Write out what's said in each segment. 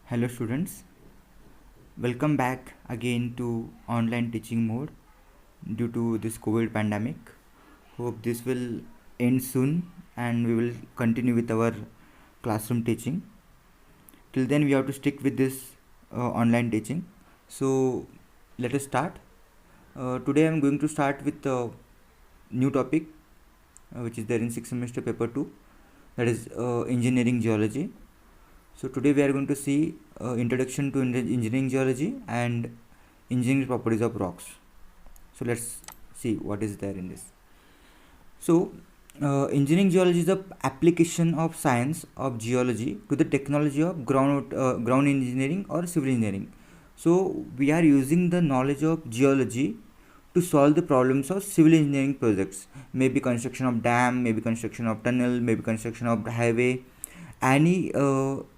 Hello students, welcome back again to online teaching mode due to this COVID pandemic. Hope this will end soon and we will continue with our classroom teaching. Till then we have to stick with this online teaching. So let us start. Today I am going to start with a new topic which is there in 6th semester paper 2, that is engineering geology. So today we are going to see introduction to engineering geology and engineering properties of rocks. So let's see what is there in this. So engineering geology is the application of science of geology to the technology of ground engineering or civil engineering. So we are using the knowledge of geology to solve the problems of civil engineering projects, maybe construction of dam, maybe construction of tunnel, maybe construction of highway, any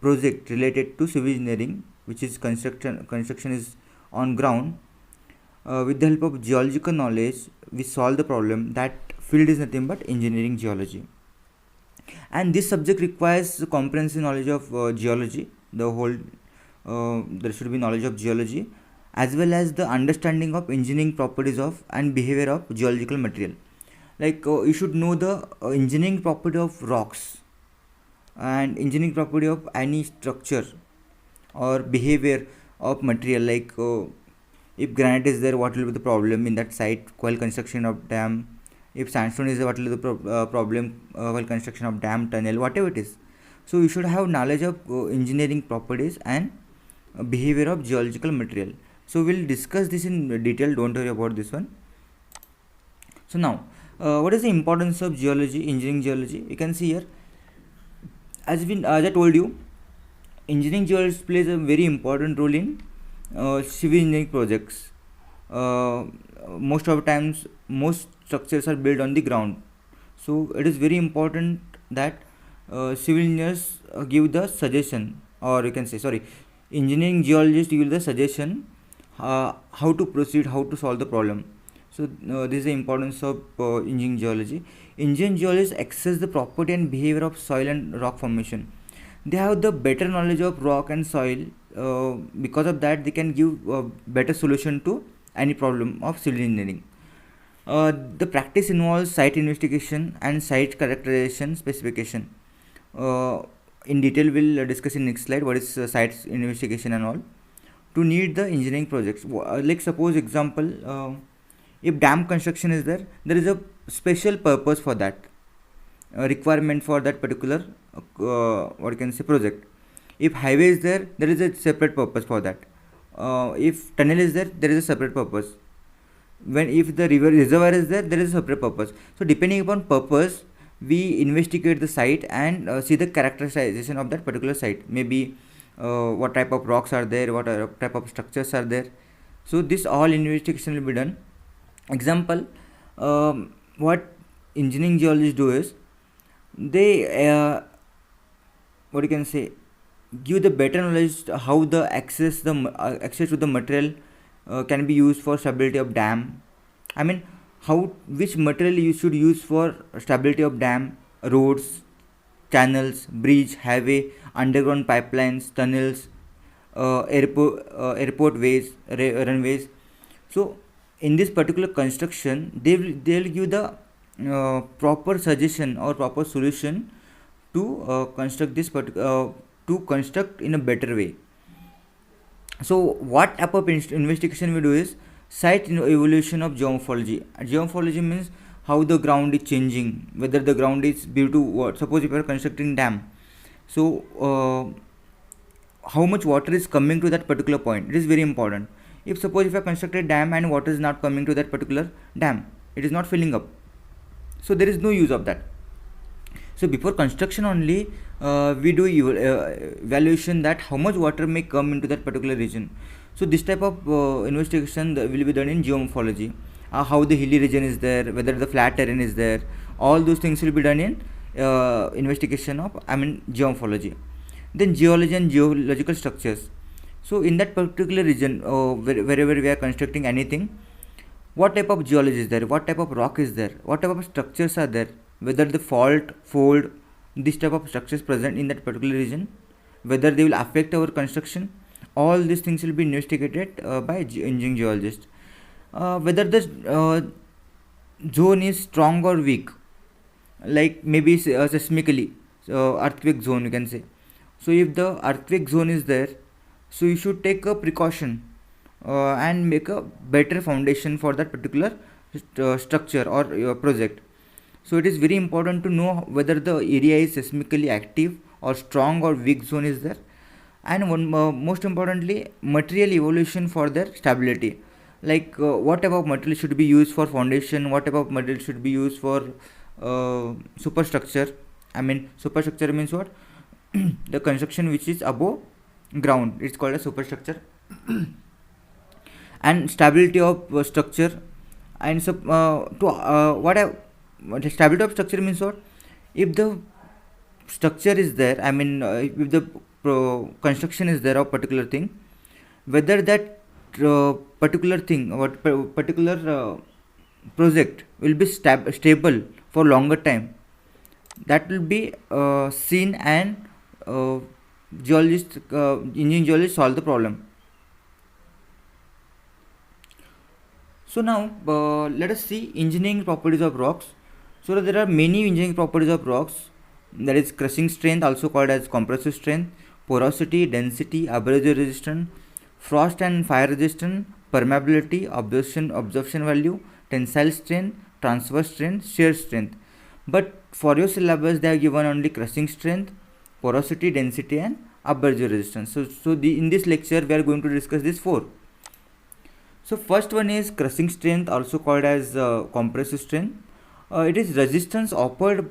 project related to civil engineering which is construction is on ground. With the help of geological knowledge we solve the problem. That field is nothing but engineering geology, and this subject requires comprehensive knowledge of geology. The whole there should be knowledge of geology as well as the understanding of engineering properties of and behavior of geological material. Like you should know the engineering property of rocks and engineering property of any structure or behavior of material. Like if granite is there, what will be the problem in that site while construction of dam? If sandstone is there, what will be the problem while construction of dam, tunnel, whatever it is. So you should have knowledge of engineering properties and behavior of geological material. So we'll discuss this in detail, don't worry about this one. So now what is the importance of geology, engineering geology? You can see here, as I told you, engineering geology plays a very important role in civil engineering projects. Most of the times, most structures are built on the ground. So it is very important that civil engineers give the suggestion, or you can say, sorry, engineering geologists give the suggestion how to proceed, how to solve the problem. So this is the importance of engineering geology. Engineering geologists assess the property and behavior of soil and rock formation. They have the better knowledge of rock and soil. Because of that, they can give a better solution to any problem of civil engineering. The practice involves site investigation and site characterization specification. In detail, we'll discuss in next slide what is site investigation and all. To need the engineering projects, like suppose example, if dam construction is there, there is a special purpose for that, requirement for that particular what you can say project. If highway is there, there is a separate purpose for that. If tunnel is there, there is a separate purpose. When if the river reservoir is there, there is a separate purpose. So depending upon purpose, we investigate the site and see the characterization of that particular site. Maybe what type of rocks are there, what type of structures are there. So this all investigation will be done. Example, what engineering geologists do is they what you can say, give the better knowledge how the access to the material can be used for stability of dam. I mean, how which material you should use for stability of dam, roads, channels, bridge, highway, underground pipelines, tunnels, airport ways, runways. So in this particular construction, they'll give the proper suggestion or proper solution to construct this to construct in a better way. So what type of investigation we do is site evolution of geomorphology. Geomorphology means how the ground is changing, whether the ground is due to what. Suppose if you are constructing dam, so how much water is coming to that particular point, it is very important. If suppose if you have constructed dam and water is not coming to that particular dam, it is not filling up, so there is no use of that. So before construction only we do evaluation that how much water may come into that particular region. So this type of investigation will be done in geomorphology. How the hilly region is there, whether the flat terrain is there, all those things will be done in investigation of geomorphology. Then geology and geological structures. So in that particular region, wherever we are constructing anything, what type of geology is there, what type of rock is there, what type of structures are there, whether the fault, fold, this type of structures present in that particular region. whether they will affect our construction. All these things will be investigated by engineering geologists. Whether the zone is strong or weak, like maybe seismically, earthquake zone you can say. So if the earthquake zone is there, so you should take a precaution and make a better foundation for that particular structure or project. So it is very important to know whether the area is seismically active or strong or weak zone is there. And one most importantly, material evolution for their stability, like what type of material should be used for foundation, what type of material should be used for superstructure. I mean, superstructure means what? The construction which is above ground, it's called a superstructure. And stability of structure. And what stability of structure means what? If the structure is there, I mean, if the construction is there of particular thing, whether that particular thing, what particular project will be stable for longer time, that will be seen, and engineering geologists solve the problem. So now let us see engineering properties of rocks. So there are many engineering properties of rocks, that is crushing strength, also called as compressive strength, porosity, density, abrasion resistance, frost and fire resistance, permeability, absorption value, tensile strength, transverse strength, shear strength. But for your syllabus they have given only crushing strength, porosity, density and abrasion resistance. So in this lecture we are going to discuss these four. So first one is crushing strength, also called as compressive strength. It is resistance offered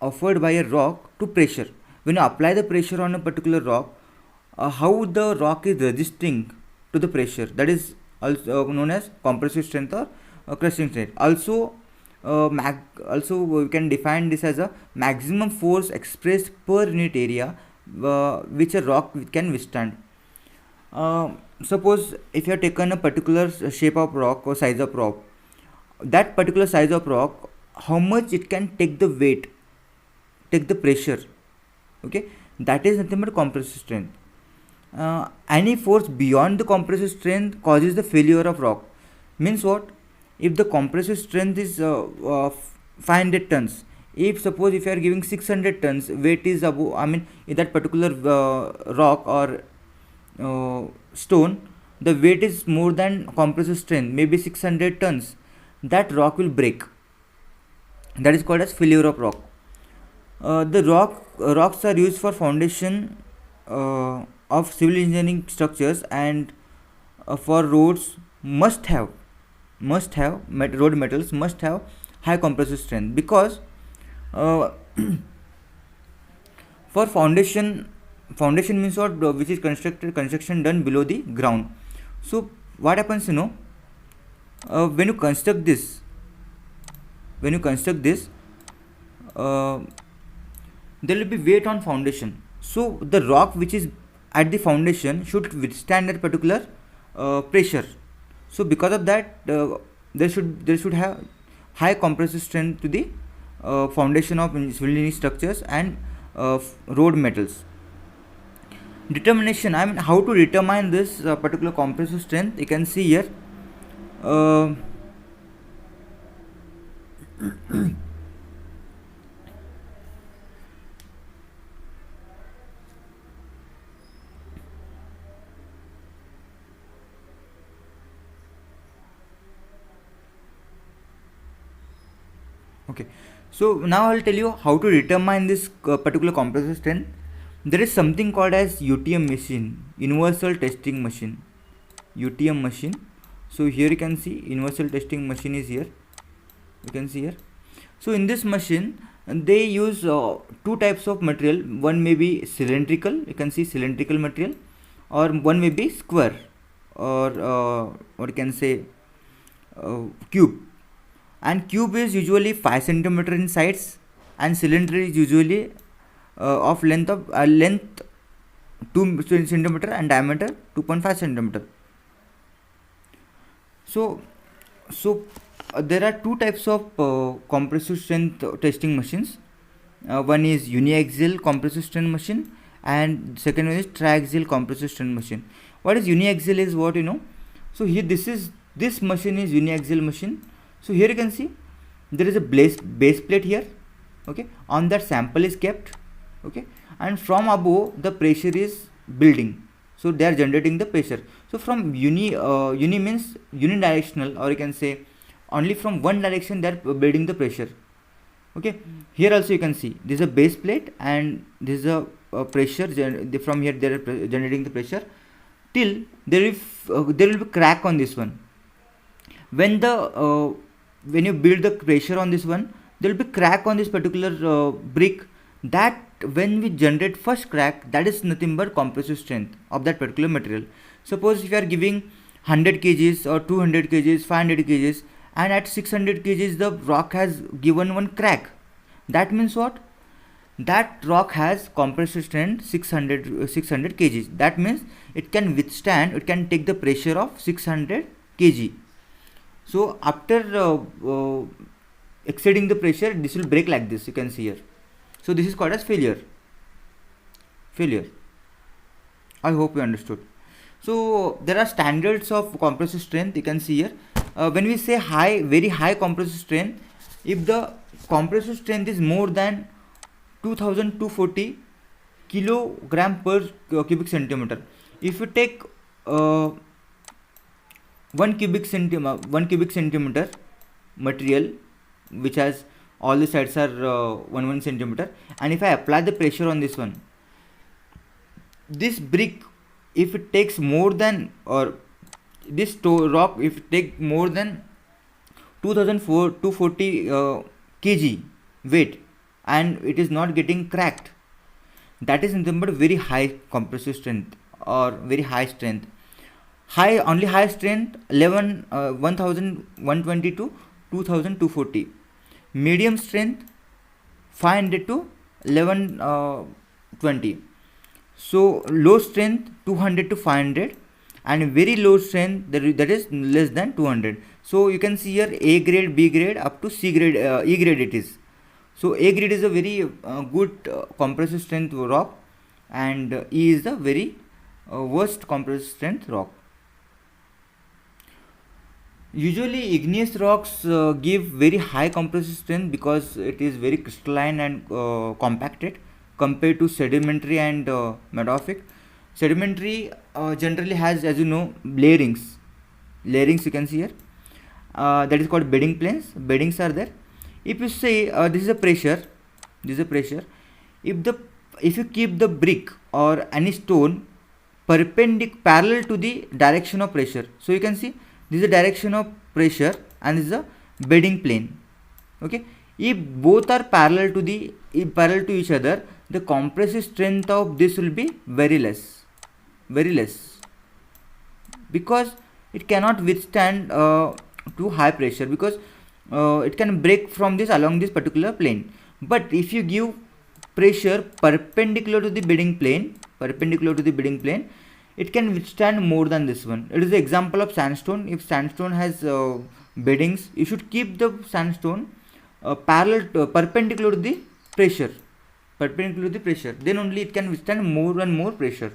by a rock to pressure. When you apply the pressure on a particular rock, how the rock is resisting to the pressure, that is also known as compressive strength or crushing strength. Also we can define this as a maximum force expressed per unit area which a rock can withstand. Suppose if you have taken a particular shape of rock or size of rock, that particular size of rock, how much it can take the weight, take the pressure, okay, that is nothing but compressive strength. Any force beyond the compressive strength causes the failure of rock. Means what? If the compressive strength is 500 tons, if suppose if you are giving 600 tons, weight is above, I mean in that particular rock or stone, the weight is more than compressive strength, maybe 600 tons, that rock will break. That is called as failure of rock. The rocks are used for foundation of civil engineering structures, and for roads road metals must have high compressive strength, because for foundation means what? Which is construction done below the ground. So what happens, when you construct this, there will be weight on foundation. So the rock which is at the foundation should withstand that particular pressure. So because of that, there should have high compressive strength to the foundation of civil engineering structures and road metals. Determination, I mean, how to determine this particular compressive strength, you can see here. Okay, so now I will tell you how to determine this particular compressive strength. There is something called as UTM machine, universal testing machine, UTM machine. So here you can see universal testing machine is here, you can see here. So in this machine they use two types of material. One may be cylindrical, you can see cylindrical material, or one may be square, or what you can say cube. And cube is usually 5 centimeter in size, and cylinder is usually of length 2 centimeter and diameter 2.5 centimeter. So there are two types of compressive strength testing machines. One is uniaxial compressive strength machine, and second one is triaxial compressive strength machine. What is uniaxial is what you know. So here this machine is uniaxial machine. So here you can see there is a base plate here, okay, on that sample is kept, okay, and from above the pressure is building, so they are generating the pressure. So from uni means unidirectional, or you can say only from one direction they are building the pressure, okay. Here also you can see this is a base plate and this is a pressure from here they are generating the pressure till there will be crack on this one. When you build the pressure on this one, there will be crack on this particular brick. That when we generate first crack, that is nothing but compressive strength of that particular material. Suppose if you are giving 100 kgs or 200 kgs, 500 kgs, and at 600 kgs the rock has given one crack. That means what? That rock has compressive strength 600 kgs. That means it can take the pressure of 600 kg. So after exceeding the pressure, this will break like this, you can see here. So this is called as failure. I hope you understood. So there are standards of compressive strength, you can see here. When we say very high compressive strength, if the compressive strength is more than 2240 kilogram per cubic centimeter. If you take 1 cubic centimeter material which has all the sides are 1 centimeter, and if I apply the pressure on this one, this brick, if it takes more than, or this rock, if it take more than 240 kg weight and it is not getting cracked, that is nothing but very high compressive strength or very high strength. Only high strength 1120 to 2240. Medium strength 500 to 1120. So low strength 200 to 500, and very low strength that is less than 200. So you can see here A grade, B grade, up to C grade, E grade it is. So A grade is a very good compressive strength rock, and E is the very worst compressive strength rock. Usually igneous rocks give very high compressive strength because it is very crystalline and compacted compared to sedimentary and metamorphic. Sedimentary generally has, as you know, layerings you can see here, that is called bedding planes. Beddings are there. If you say this is a pressure, if you keep the brick or any stone parallel to the direction of pressure, so you can see this is the direction of pressure and this is a bedding plane, okay. If both are parallel to each other, the compressive strength of this will be very less, because it cannot withstand too high pressure, because it can break from this along this particular plane. But if you give pressure perpendicular to the bedding plane, it can withstand more than this one. It is the example of sandstone. If sandstone has beddings, you should keep the sandstone perpendicular to the pressure, then only it can withstand more and more pressure.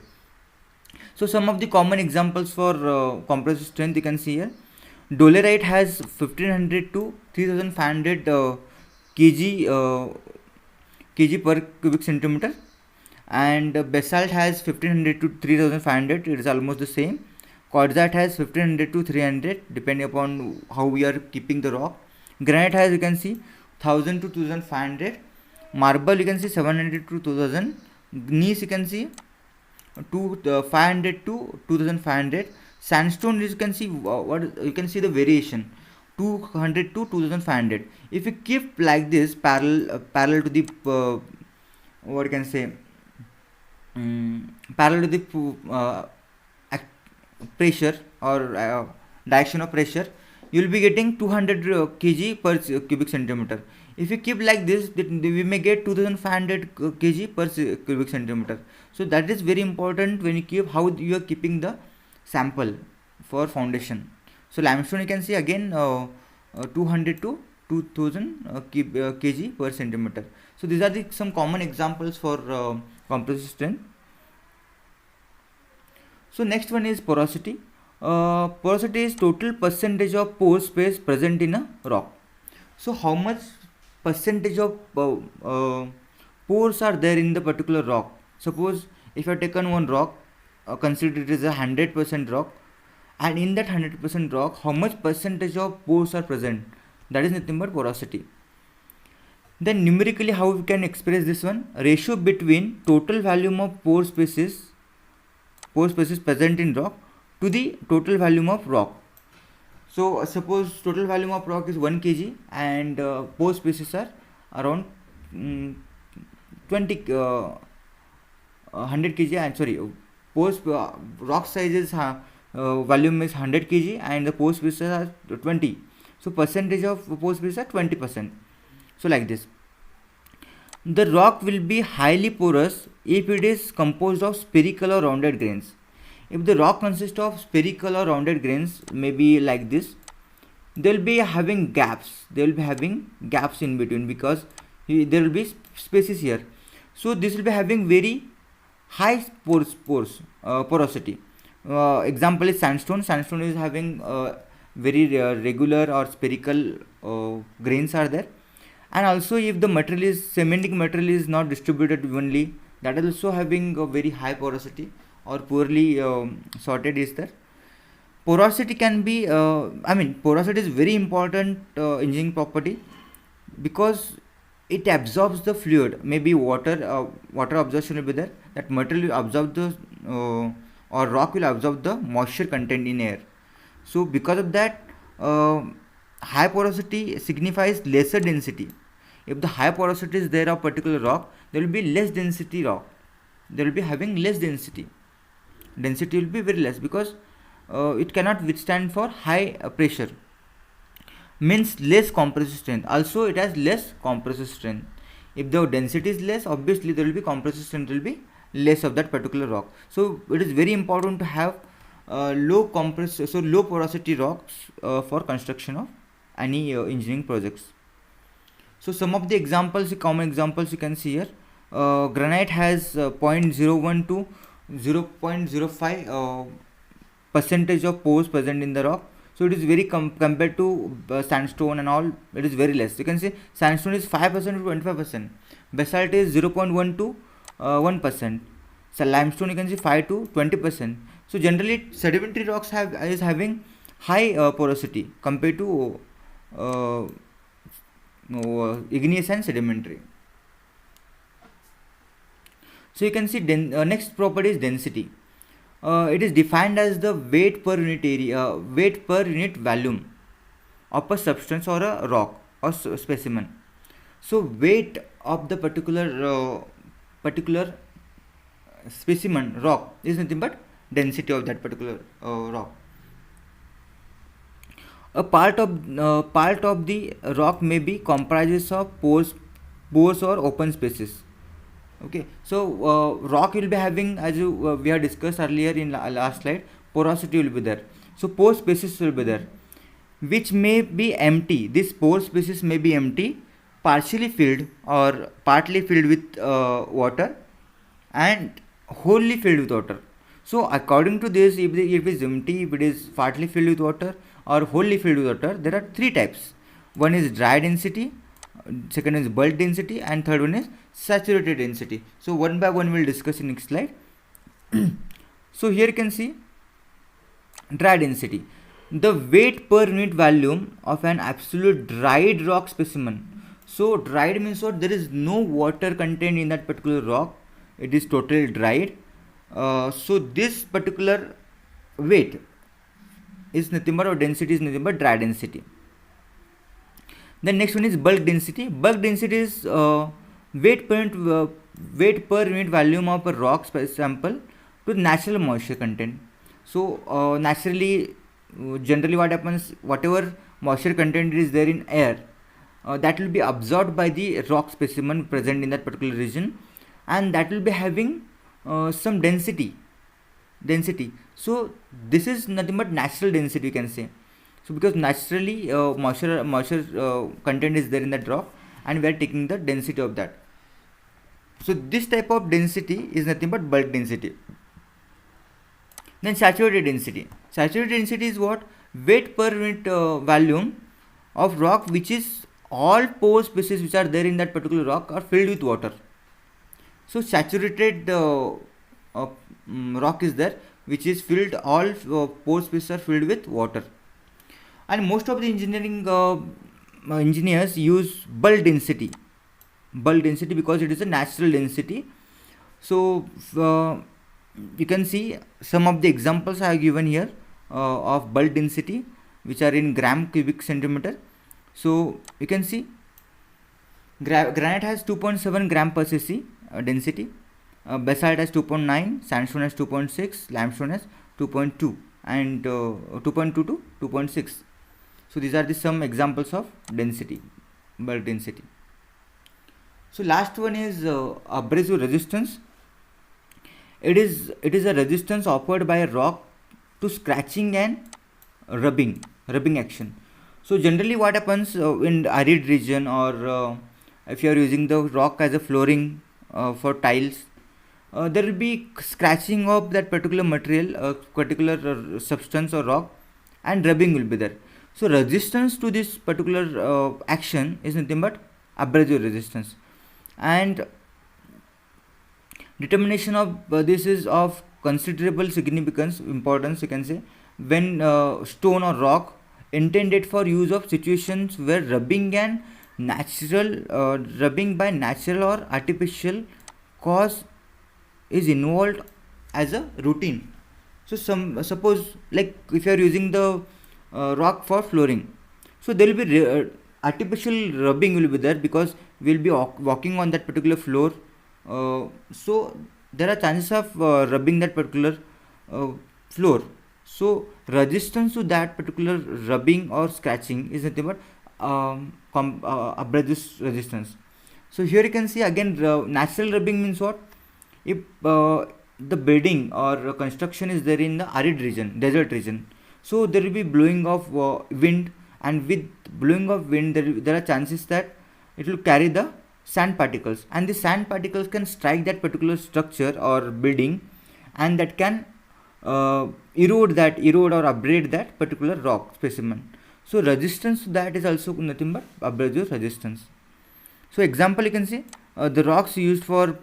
So some of the common examples for compressive strength you can see here. Dolerite has 1500 to 3500 kg per cubic centimeter, and basalt has 1500 to 3500, it is almost the same. Quartzite has 1500 to 300 depending upon how we are keeping the rock. Granite has, you can see, 1000 to 2500. Marble you can see 700 to 2000. Gneiss you can see 500 to 2500. Sandstone you can see the variation 200 to 2500. If you keep like this parallel to the what you can say parallel to the pressure or direction of pressure, you will be getting 200 kg per cubic centimeter. If you keep like this, we may get 2500 kg per cubic centimeter. So that is very important when you keep how you are keeping the sample for foundation. So limestone you can see again 200 to 2000 kg per centimeter. So these are some common examples for compressive strength. So next one is porosity. Porosity is total percentage of pore space present in a rock. So how much percentage of pores are there in the particular rock? Suppose if I have taken one rock, consider it is a 100% rock, and in that 100% rock, how much percentage of pores are present? That is nothing but porosity. Then numerically, how we can express this one? Ratio between total volume of pore spaces present in rock to the total volume of rock. So suppose total volume of rock is 1 kg and pore spaces are around 20 100 kg, and sorry, rock sizes volume is 100 kg and the pore spaces are 20. So percentage of pore spaces are 20%. So like this. The rock will be highly porous if it is composed of spherical or rounded grains. If the rock consists of spherical or rounded grains, maybe like this, they will be having gaps. They will be having gaps in between because there will be spaces here. So this will be having very high porosity. Example is sandstone. Sandstone is having very regular or spherical grains are there. And also if the material is cementing material is not distributed evenly, that is also having a very high porosity or poorly sorted is there. Porosity can be porosity is very important engineering property because it absorbs the fluid. Maybe water absorption will be there. That material will absorb the or rock will absorb the moisture content in air. So because of that, high porosity signifies lesser density. If the high porosity is there of particular rock, there will be less density rock. There will be having less density. Density will be very less because it cannot withstand for high pressure. Means less compressive strength. Also it has less compressive strength. If the density is less, obviously there will be compressive strength will be less of that particular rock. So it is very important to have low porosity rocks for construction of any engineering projects. So some of the examples, common examples you can see here. Granite has 0.01 to 0.05 percentage of pores present in the rock. So it is very compared to sandstone and all, it is very less. You can see sandstone is 5% to 25%. Basalt is 0.1 to 1%. So limestone you can see 5 to 20%. So generally sedimentary rocks is having high porosity compared to igneous and sedimentary. So you can see next property is density. It is defined as the weight per unit volume of a substance or a rock or specimen. So weight of the particular specimen rock is nothing but density of that particular rock. A part of the rock may be comprises of pores or open spaces. Okay, so rock will be having, as we have discussed earlier in last slide, porosity will be there. So pore spaces will be there, which may be empty. These pore spaces may be empty, partially filled or partly filled with water, and wholly filled with water. So according to this, if it is empty, if it is partly filled with water or wholly filled with water, there are three types. One is dry density, second is bulk density, and third one is saturated density. So one by one we'll discuss in next slide. So here you can see dry density, the weight per unit volume of an absolute dried rock specimen. So dried means what? There is no water content in that particular rock. It is totally dried. So this particular weight is nothing but, or density is nothing but dry density. The next one is bulk density. Bulk density is weight per unit volume of a rock sample to natural moisture content. So naturally, generally what happens, whatever moisture content is there in air, that will be absorbed by the rock specimen present in that particular region, and that will be having some density. So this is nothing but natural density, you can say. So because naturally moisture content is there in that rock, and we are taking the density of that. So this type of density is nothing but bulk density. Then saturated density. Saturated density is what? Weight per unit volume of rock, which is all pore spaces which are there in that particular rock are filled with water. So saturated rock is there, which is filled, all pore spaces are filled with water. And most of the engineering engineers use bulk density because it is a natural density. So you can see some of the examples I have given here of bulk density, which are in gram cubic centimeter. So you can see granite has 2.7 gram per cc density, basalt has 2.9, sandstone has 2.6, limestone has 2.2, and 2.2 to 2.6. So these are the some examples of density, bulk density. So last one is abrasive resistance. It is a resistance offered by a rock to scratching and rubbing action. So generally what happens in arid region, or if you are using the rock as a flooring for tiles, there will be scratching of that particular material, particular substance or rock, and rubbing will be there. So resistance to this particular action is nothing but abrasive resistance. And determination of this is of considerable significance, importance, you can say, when stone or rock intended for use of situations where rubbing and rubbing by natural or artificial cause is involved as a routine. So suppose, like if you are using the rock for flooring, so there will be artificial rubbing will be there, because we will be walking on that particular floor. So there are chances of rubbing that particular floor. So resistance to that particular rubbing or scratching is nothing but abrasive resistance. So here you can see again, natural rubbing means what? If the building or construction is there in the arid region, desert region, so there will be blowing of wind, and with blowing of wind there are chances that it will carry the sand particles, and the sand particles can strike that particular structure or building, and that can erode or abrade that particular rock specimen. So resistance to that is also nothing but abrasive resistance. So example, you can see the rocks used for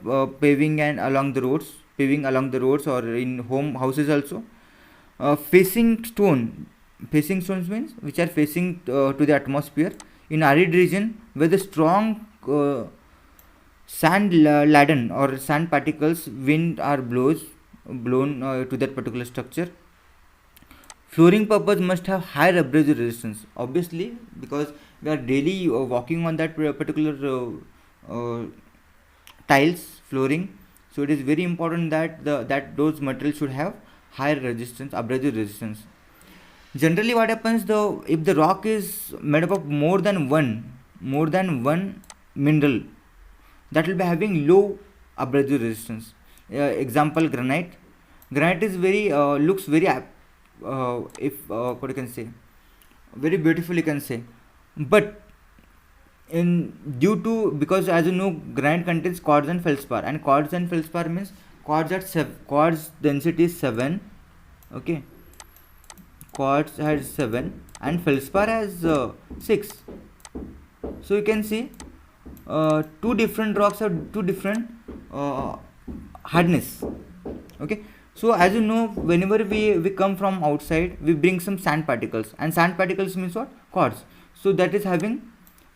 paving along the roads, or in houses also. Facing stones means which are facing to the atmosphere in arid region, where the strong sand laden or sand particles wind are blown to that particular structure. Flooring purpose must have high abrasive resistance, obviously, because we are daily walking on that particular tiles, flooring. So it is very important that those materials should have higher resistance, abrasive resistance. Generally what happens, though, if the rock is made up of more than one mineral, that will be having low abrasive resistance. Example, granite is very looks very what you can say, very beautiful, you can say, but because as you know, granite contains quartz and feldspar, and quartz means quartz density is 7. Okay, quartz has 7 and feldspar has 6. So you can see two different rocks have two different hardness. Okay, so as you know, whenever we come from outside, we bring some sand particles, and sand particles means what? Quartz. So that is having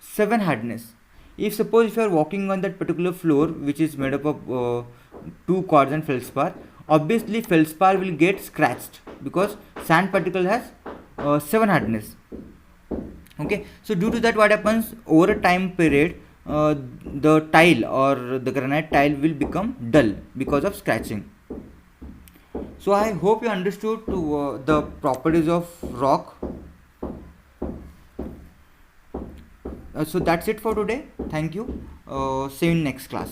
7 hardness. If suppose you are walking on that particular floor which is made up of 2 quartz and feldspar, obviously feldspar will get scratched because sand particle has 7 hardness. Okay, so due to that, what happens, over a time period, the tile or the granite tile will become dull because of scratching. So I hope you understood the properties of rock. So that's it for today. Thank you. See you in next class.